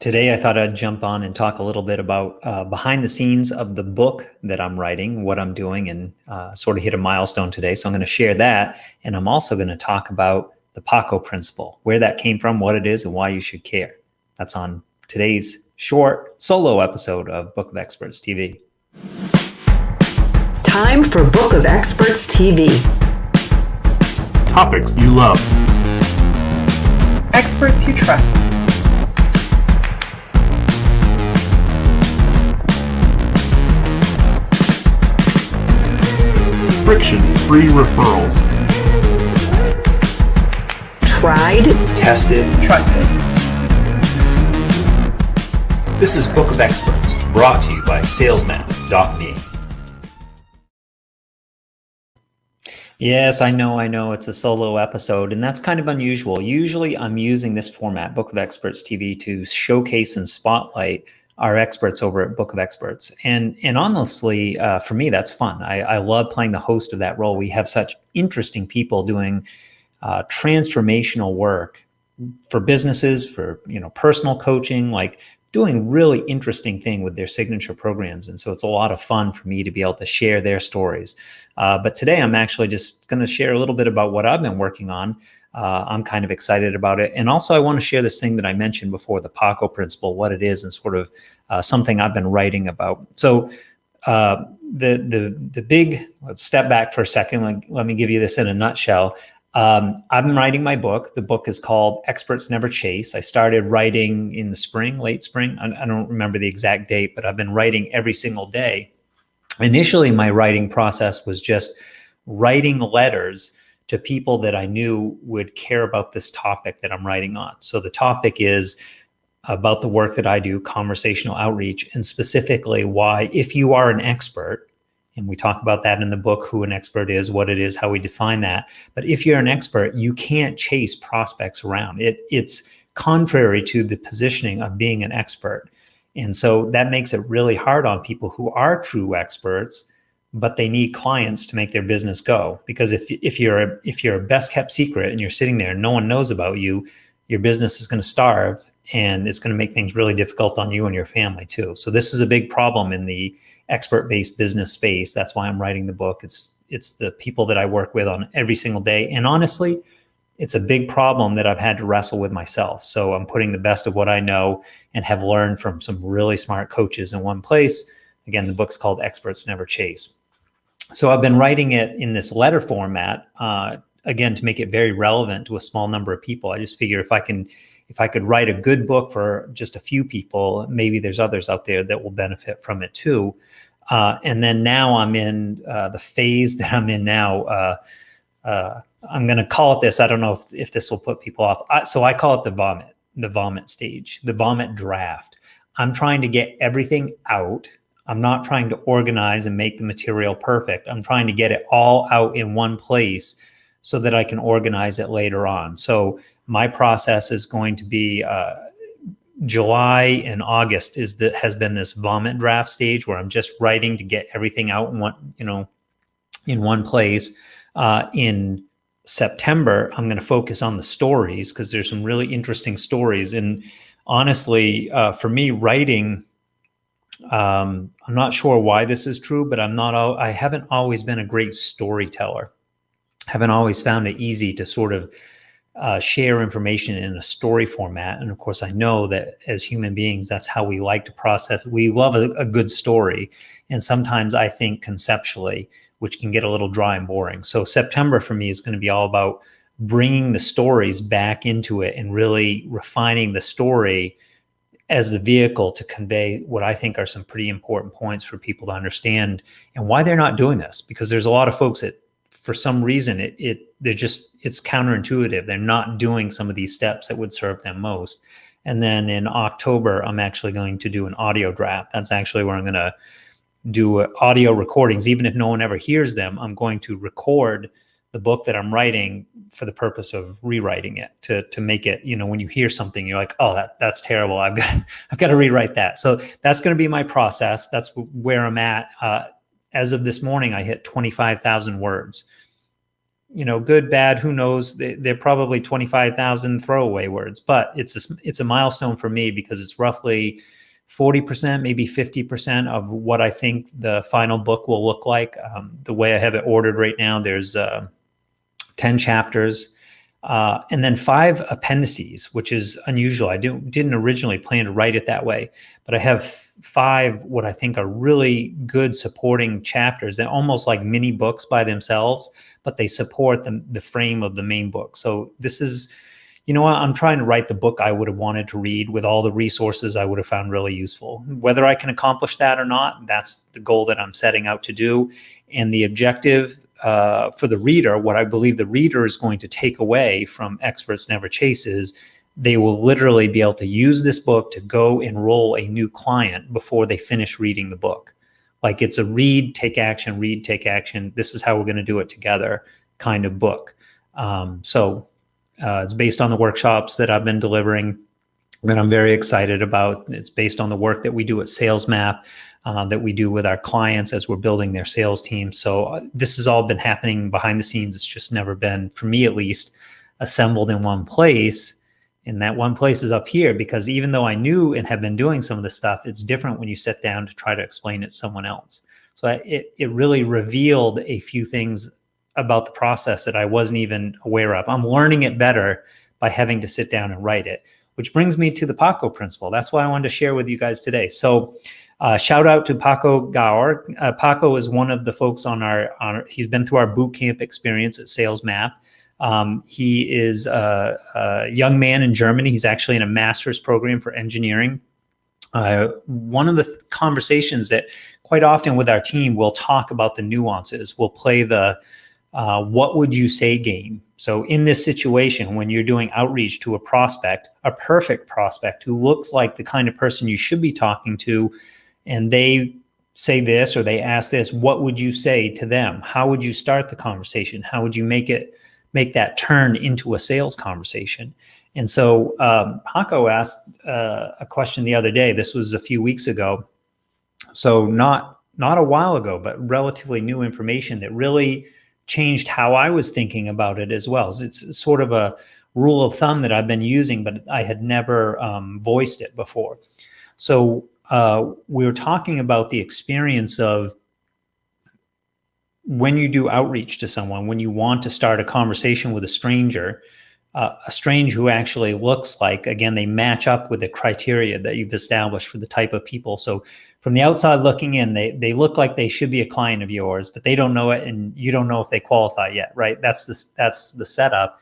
Today, I thought I'd jump on and talk a little bit about behind the scenes of the book that I'm writing, what I'm doing, and sort of hit a milestone today. So I'm going to share that. And I'm also going to talk about the Paco Principle, where that came from, what it is, and why you should care. That's on today's short solo episode of Book of Experts TV. Time for Book of Experts TV. Topics you love. Experts you trust. Friction-free referrals. Tried, Tested, Trusted. This is Book of Experts, brought to you by salesman.me. Yes, I know it's a solo episode, and that's kind of unusual. Usually I'm using this format, Book of Experts TV, to showcase and spotlight our experts over at Book of Experts. And honestly, for me, that's fun. I love playing the host of that role. We have such interesting people doing transformational work for businesses, for personal coaching, like doing really interesting thing with their signature programs. And so it's a lot of fun for me to be able to share their stories. But today I'm actually just going to share a little bit about what I've been working on. I'm kind of excited about it. And also I want to share this thing that I mentioned before, the Paco Principle, what it is, and sort of something I've been writing about. So the big, let's step back for a second. Let me give you this in a nutshell. I've been writing my book. The book is called Experts Never Chase. I started writing in the spring, late spring. I don't remember the exact date, but I've been writing every single day. Initially, my writing process was just writing letters to people that I knew would care about this topic that I'm writing on. So the topic is about the work that I do, conversational outreach, and specifically why, if you are an expert, and we talk about that in the book, who an expert is, what it is, how we define that. But if you're an expert, you can't chase prospects around. It's contrary to the positioning of being an expert. And so that makes it really hard on people who are true experts, but they need clients to make their business go. Because if you're a best kept secret and you're sitting there and no one knows about you, your business is going to starve, and it's going to make things really difficult on you and your family too. So this is a big problem in the expert-based business space. That's why I'm writing the book. It's the people that I work with on every single day. And honestly, it's a big problem that I've had to wrestle with myself. So I'm putting the best of what I know and have learned from some really smart coaches in one place. Again, the book's called Experts Never Chase. So I've been writing it in this letter format, again, to make it very relevant to a small number of people. I just figure if I could write a good book for just a few people, maybe there's others out there that will benefit from it too. And then now I'm in the phase that I'm in now. I'm going to call it this. I don't know if this will put people off. So I call it the vomit stage, the vomit draft. I'm trying to get everything out. I'm not trying to organize and make the material perfect. I'm trying to get it all out in one place so that I can organize it later on. So my process is going to be July and August has been this vomit draft stage where I'm just writing to get everything out in one place. In September, I'm going to focus on the stories because there's some really interesting stories. And honestly, for me, writing, I'm not sure why this is true, but I haven't always been a great storyteller. Haven't always found it easy to sort of share information in a story format. And of course, I know that as human beings, that's how we like to process. We love a good story. And sometimes I think conceptually, which can get a little dry and boring. So September for me is going to be all about bringing the stories back into it and really refining the story as the vehicle to convey what I think are some pretty important points for people to understand and why they're not doing this. Because there's a lot of folks that, for some reason, it's counterintuitive. They're not doing some of these steps that would serve them most. And then in October, I'm actually going to do an audio draft. That's actually where I'm going to do audio recordings. Even if no one ever hears them, I'm going to record the book that I'm writing for the purpose of rewriting it to make it, when you hear something, you're like, oh, that's terrible. I've got to rewrite that. So that's going to be my process. That's where I'm at. As of this morning, I hit 25,000 words. good, bad, who knows? They're probably 25,000 throwaway words, but it's a milestone for me because it's roughly 40%, maybe 50% of what I think the final book will look like. The way I have it ordered right now, there's 10 chapters, and then 5 appendices, which is unusual. I didn't originally plan to write it that way, but I have 5 what I think are really good supporting chapters. They're almost like mini books by themselves, but they support the frame of the main book. So this is, I'm trying to write the book I would have wanted to read with all the resources I would have found really useful. Whether I can accomplish that or not, that's the goal that I'm setting out to do. And the objective for the reader, what I believe the reader is going to take away from Experts Never Chase is they will literally be able to use this book to go enroll a new client before they finish reading the book. Like it's a read, take action, read, take action. This is how we're going to do it together kind of book. So it's based on the workshops that I've been delivering that I'm very excited about. It's based on the work that we do at SalesMap, that we do with our clients as we're building their sales team. So this has all been happening behind the scenes. It's just never been, for me at least, assembled in one place. And that one place is up here, because even though I knew and have been doing some of this stuff, it's different when you sit down to try to explain it to someone else. So it really revealed a few things about the process that I wasn't even aware of. I'm learning it better by having to sit down and write it, which brings me to the Paco Principle. That's why I wanted to share with you guys today. So shout out to Paco Gower. Paco is one of the folks on he's been through our boot camp experience at SalesMap. He is a young man in Germany. He's actually in a master's program for engineering. One of the conversations that quite often with our team, we'll talk about the nuances. We'll play the what would you say game. So in this situation, when you're doing outreach to a prospect, a perfect prospect who looks like the kind of person you should be talking to, and they say this or they ask this, what would you say to them? How would you start the conversation? How would you make that turn into a sales conversation? And so Paco asked a question the other day. This was a few weeks ago. So not a while ago, but relatively new information that really changed how I was thinking about it as well. It's sort of a rule of thumb that I've been using, but I had never voiced it before. So we were talking about the experience of when you do outreach to someone, when you want to start a conversation with a stranger who actually looks like, again, they match up with the criteria that you've established for the type of people. So from the outside looking in, they look like they should be a client of yours, but they don't know it, and you don't know if they qualify yet, right? That's the setup.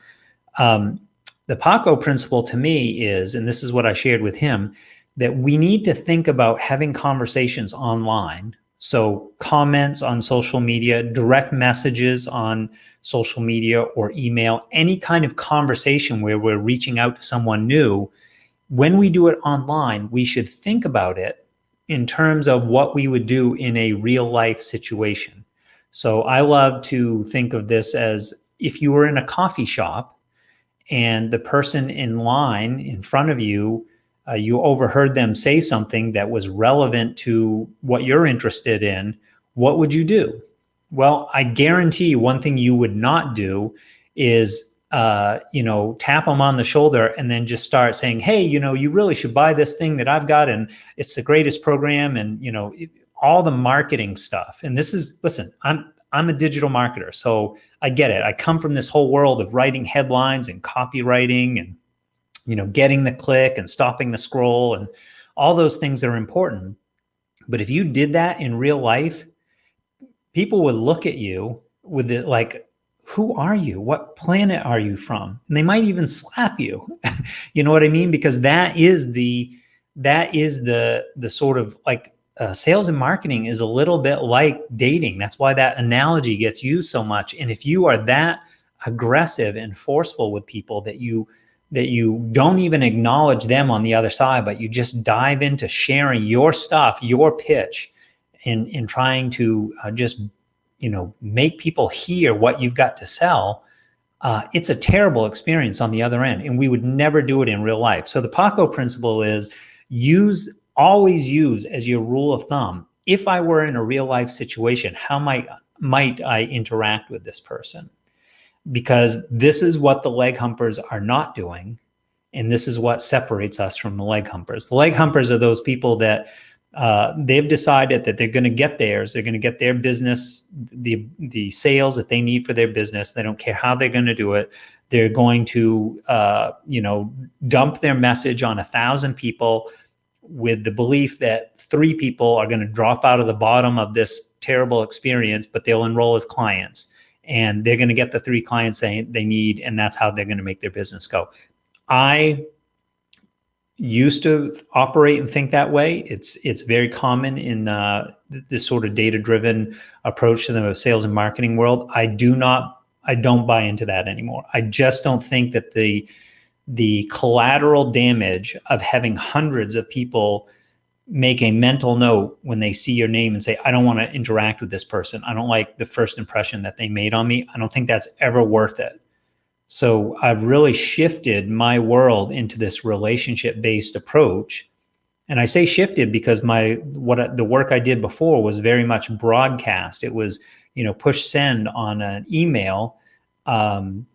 The Paco principle to me is, and this is what I shared with him, that we need to think about having conversations online. So comments on social media, direct messages on social media or email, any kind of conversation where we're reaching out to someone new. When we do it online, we should think about it in terms of what we would do in a real life situation. So I love to think of this as if you were in a coffee shop and the person in line in front of you, you overheard them say something that was relevant to what you're interested in, what would you do? Well, I guarantee you one thing you would not do is, tap them on the shoulder and then just start saying, hey, you really should buy this thing that I've got, and it's the greatest program, and, all the marketing stuff. And listen, I'm a digital marketer, so I get it. I come from this whole world of writing headlines and copywriting and, getting the click and stopping the scroll, and all those things are important. But if you did that in real life, people would look at you with it like, who are you? What planet are you from? And they might even slap you. You know what I mean? Because that is the sort of like sales and marketing is a little bit like dating. That's why that analogy gets used so much. And if you are that aggressive and forceful with people that you don't even acknowledge them on the other side, but you just dive into sharing your stuff, your pitch, in trying to just make people hear what you've got to sell, it's a terrible experience on the other end, and we would never do it in real life. So the Paco principle is always use as your rule of thumb, if I were in a real life situation, how might I interact with this person? because this is what the leg humpers are not doing. And this is what separates us from the leg humpers. The leg humpers are those people that they've decided that they're going to get theirs. They're going to get their business, the sales that they need for their business. They don't care how they're going to do it. They're going to, dump their message on 1,000 people with the belief that 3 people are going to drop out of the bottom of this terrible experience, but they'll enroll as clients. And they're going to get the 3 clients they need, and that's how they're going to make their business go. I used to operate and think that way. It's very common in this sort of data-driven approach to the sales and marketing world. I don't buy into that anymore. I just don't think that the collateral damage of having hundreds of people make a mental note when they see your name and say, I don't want to interact with this person. I don't like the first impression that they made on me. I don't think that's ever worth it. So I've really shifted my world into this relationship-based approach. And I say shifted because the work I did before was very much broadcast. It was, push send on an email, and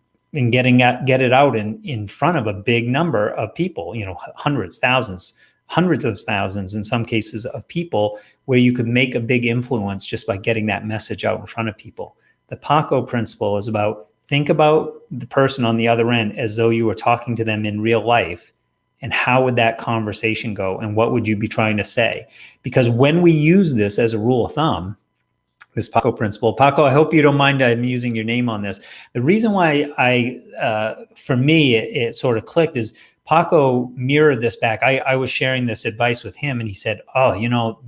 get it out in front of a big number of people, hundreds, thousands, hundreds of thousands in some cases of people, where you could make a big influence just by getting that message out in front of people. The Paco Principle is about, think about the person on the other end as though you were talking to them in real life. And how would that conversation go? And what would you be trying to say? Because when we use this as a rule of thumb, this Paco Principle, Paco, I hope you don't mind I'm using your name on this. The reason why for me, it sort of clicked is Paco mirrored this back. I was sharing this advice with him, and he said, oh,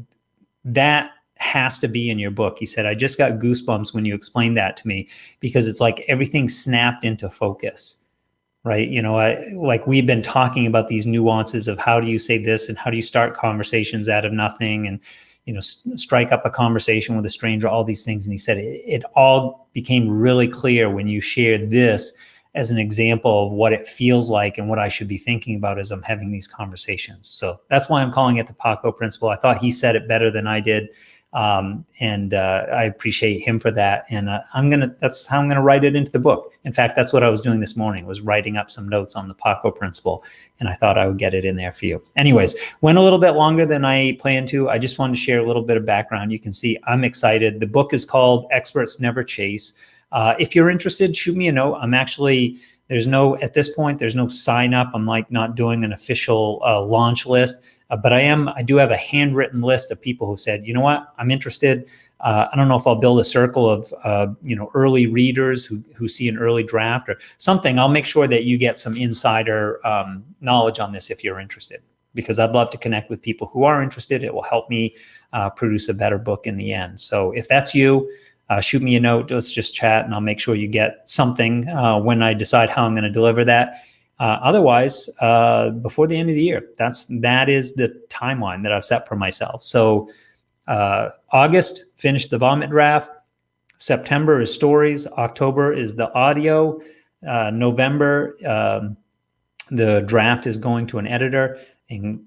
that has to be in your book. He said, I just got goosebumps when you explained that to me, because it's like everything snapped into focus, right? Like we've been talking about these nuances of how do you say this and how do you start conversations out of nothing and, strike up a conversation with a stranger, all these things. And he said, it all became really clear when you shared this as an example of what it feels like and what I should be thinking about as I'm having these conversations. So that's why I'm calling it the Paco Principle. I thought he said it better than I did. And I appreciate him for that. And that's how I'm going to write it into the book. In fact, that's what I was doing this morning, was writing up some notes on the Paco Principle. And I thought I would get it in there for you. Anyways, went a little bit longer than I planned to. I just wanted to share a little bit of background. You can see I'm excited. The book is called Experts Never Chase. If you're interested, shoot me a note. At this point, there's no sign up. I'm not doing an official launch list. But I do have a handwritten list of people who've said, you know what, I'm interested. I don't know if I'll build a circle of, early readers who see an early draft or something. I'll make sure that you get some insider knowledge on this if you're interested, because I'd love to connect with people who are interested. It will help me produce a better book in the end. So if that's you, shoot me a note. Let's just chat, and I'll make sure you get something when I decide how I'm going to deliver that. Otherwise, before the end of the year, that is the timeline that I've set for myself. So August, finish the vomit draft. September is stories. October is the audio. November, the draft is going to an editor. And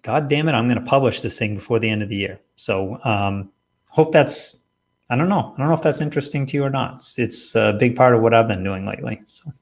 God damn it, I'm going to publish this thing before the end of the year. So hope I don't know if that's interesting to you or not. It's a big part of what I've been doing lately. So.